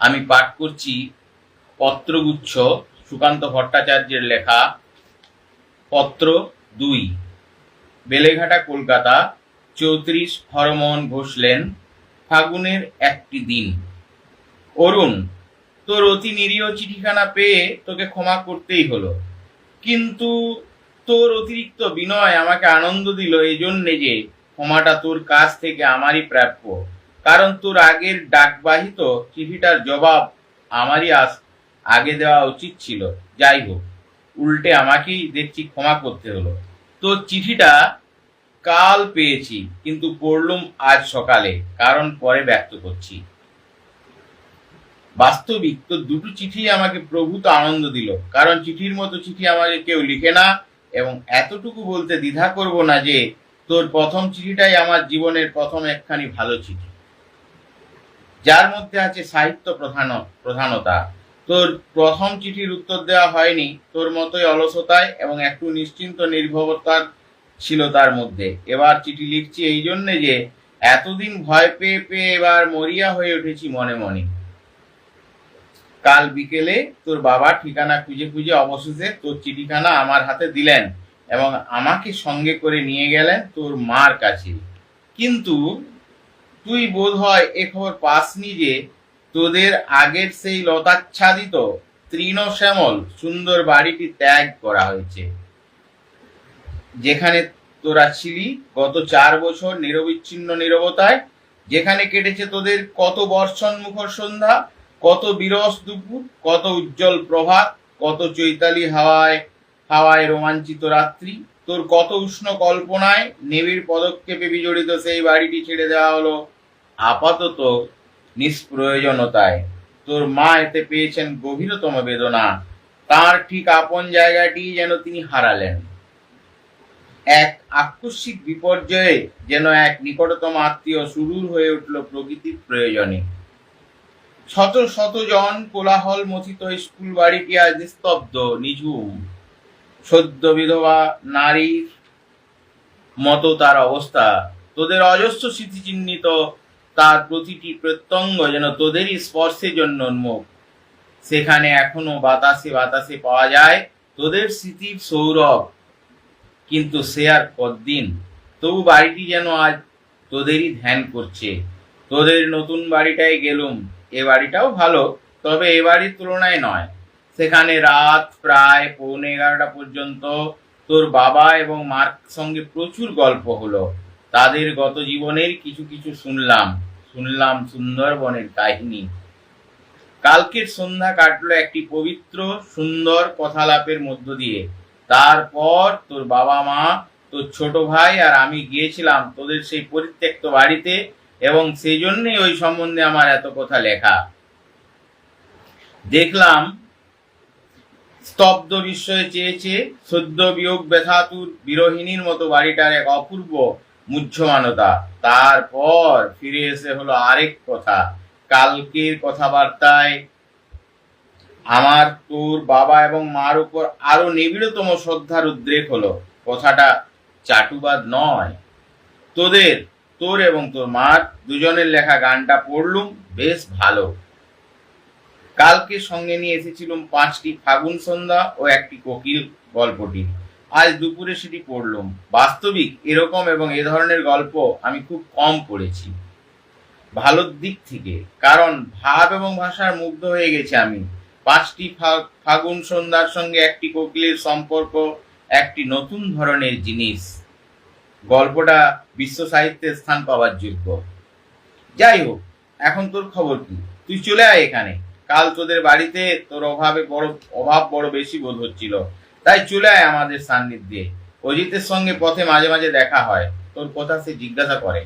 আমি পাঠ করছি পত্রগুচ্ছ, সুকান্ত ভট্টাচার্যের লেখা। পত্র 2, বেলেঘাটা, কলকাতা, 34 হরমোহন ঘোষলেন, ফাগুনের একটি দিন। অরুণ, তোর অতি নিরীহ চিঠিখানা পেয়ে তোকে ক্ষমা করতেই হলো, কিন্তু তোর অতিরিক্ত বিনয় আমাকে আনন্দ দিল এই জন্যে যে ক্ষমাটা তোর কাছ থেকে আমারই প্রাপ্য। কারণ তোর আগের ডাকবাহিত চিঠিটার জবাব আমারই আগে দেওয়া উচিত ছিল। যাই হোক, উল্টে আমাকেই দেখছি ক্ষমা করতে হলো। তোর চিঠিটা কাল পেয়েছি, কিন্তু পড়লুম আজ সকালে, কারণ পরে ব্যক্ত করছি। বাস্তবিক তোর দুটো চিঠি আমাকে প্রভূত আনন্দ দিল, কারণ চিঠির মতো চিঠি আমাকে কেউ লিখে না। এবং এতটুকু বলতে দ্বিধা করব না যে তোর প্রথম চিঠিটাই আমার জীবনের প্রথম একখানি ভালো চিঠি, যার মধ্যে আছে সাহিত্য প্রধানতা। তোর প্রথম চিঠির উত্তর দেওয়া হয়নি তোর মতোই অলসতায়, এবং একটু নিশ্চিন্ত নির্ভরতার ছিল তার মধ্যে। এবার চিঠি লিখছি এই জন্যে যে এতদিন ভয় পেয়ে পেয়ে এবার মরিয়া হয়ে উঠেছি মনে মনে। কাল বিকেলে তোর বাবা ঠিকানা খুঁজে খুঁজে অবশেষে তোর চিঠিখানা আমার হাতে দিলেন এবং আমাকে সঙ্গে করে নিয়ে গেলেন তোর মার কাছে। কিন্তু তুই বোধ হয় এ খবর পাসনি যে তোদের আগের সেই লতাচ্ছাদিত তৃণশ্যামল সুন্দর বাড়িটি ত্যাগ করা হয়েছে, যেখানে তোরা ছিলি গত 4 বছর নিরবিচ্ছিন্ন নীরবতায়, যেখানে কেটেছে তোদের কত বর্ষণমুখর সন্ধ্যা, কত বিরস দুপুর, কত উজ্জ্বল প্রভাত, কত চৈতালি হাওয়ায় হাওয়ায় রোমাঞ্চিত রাত্রি। তোর কত উষ্ণ কল্পনায় নিবিড় পদক্ষেপে বিজড়িত সেই বাড়িটি ছেড়ে দেওয়া হলো আপাতত নিষ্প্রয়োজনতায়। তোর মা এতে পেয়েছেন গভীরতম বেদনা। তার ঠিক আপন জায়গাটি যেন তিনি হারালেন। এক আকস্মিক বিপর্যয়ে যেন এক নিকটতম আত্মীয় সুদূর হয়ে উঠল প্রকৃতির প্রয়োজনে। শত শত জন কোলাহল মথিত স্কুল বাড়িটি আজ নিস্তব্ধ, নিঝুম। সদ্য বিধবা নারীর মতো তার অবস্থা। তোদের অজস্র স্মৃতিচিহ্নিত তার প্রতিটি প্রত্যঙ্গ যেন তোদেরই স্পর্শের জন্য উন্মুখ। সেখানে এখনো বাতাসে বাতাসে পাওয়া যায় তোদের স্মৃতির সৌরভ, কিন্তু সে আর কতদিন। তবু বাড়িটি যেন আজ তোদেরই ধ্যান করছে। তোদের নতুন বাড়িটায় গেলুম। এ বাড়িটাও ভালো, তবে এ বাড়ির তুলনায় নয়। সেখানে রাত প্রায় 11:30 পর্যন্ত তোর বাবা এবং মার সঙ্গে প্রচুর গল্প হলো। তাদের গত জীবনের কিছু কিছু শুনলাম সুন্দরবনের কাহিনী। কালকের সন্ধ্যা কাটলো একটি পবিত্র সুন্দর কথালাপের মধ্য দিয়ে। তারপর তোর বাবা মা, তোর ছোট ভাই আর আমি গিয়েছিলাম তোদের সেই পরিত্যক্ত বাড়িতে, এবং সেই জন্যই ওই সম্বন্ধে আমার এত কথা লেখা। দেখলাম স্তব্ধ বিস্ময়ে চেয়েছে সদ্য বিয়োগ ব্যথাতুর বিরোহিণীর মতো বাড়িটার এক অপূর্ব মুহ্যমানতা। তারপর ফিরে এসে হলো আরেক কথা। কালকের কথাবার্তায় আমার তোর বাবা এবং মার উপর আরো নিবিড়তম শ্রদ্ধার উদ্রেক হলো। কথাটা চাটুবাদ নয়। তোর এবং তোর মার দুজনের লেখা গানটা পড়লুম, বেশ ভালো। কালকে সঙ্গে নিয়ে এসেছিলুম 5টি ফাগুন সন্ধ্যা ও একটি কোকিল গল্পটি। আজ দুপুরে সেটি পড়লুম। বাস্তবিক এরকম এবং এ ধরনের গল্প আমি খুব কম পড়েছি, ভালোর দিক থেকে। কারণ ভাব এবং ভাষার মুগ্ধ হয়ে গেছে আমি। 5টি ফাগুন সন্ধ্যার সঙ্গে একটি কোকিলের সম্পর্ক একটি নতুন ধরনের জিনিস। গল্পটা বিশ্ব সাহিত্যে স্থান পাওয়ার যোগ্য। যাই হোক, এখন তোর খবর কি? তুই চলে আয় এখানে। কাল তোদের বাড়িতে তোর অভাব বড় বেশি বোধ হচ্ছিল, তাই চলে আয় আমাদের সান্নিধ্যে। অজিতের সঙ্গে পথে মাঝে মাঝে দেখা হয়, তোর কথা সে জিজ্ঞাসা করে।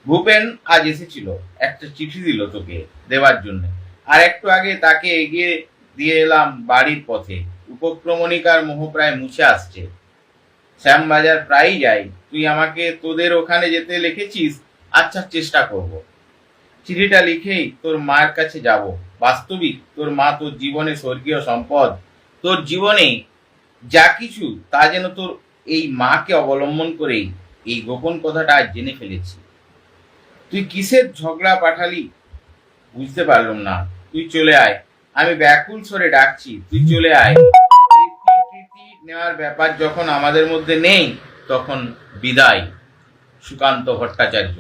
ভূপেন আজ এসেছিল, একটা চিঠি দিল তোকে দেবার জন্য, আর একটু আগে তাকে এগিয়ে দিয়ে এলাম বাড়ির পথে। উপক্রমণিকার মোহ প্রায় মুছে আসছে। শ্যামবাজার প্রায়ই যাই। তুই আমাকে তোদের ওখানে যেতে লিখেছিস। আচ্ছা, চেষ্টা করব। চিঠিটা লিখেই তোর মায়ের কাছে যাব। বাস্তবিক তোর মা তোর জীবনে স্বর্গীয় সম্পদ। তোর জীবনে যা কিছু তা যেন তোর এই মাকে অবলম্বন করেই। এই গোপন কথাটা আজ জেনে ফেলেছি। তুই কিসের ঝগড়া পাঠালি বুঝতে পারলাম না। তুই চলে আয়, আমি ব্যাকুল স্বরে ডাকছি, তুই চলে আয়। প্রীতি নেওয়ার ব্যাপার যখন আমাদের মধ্যে নেই, তখন বিদায়। সুকান্ত ভট্টাচার্য।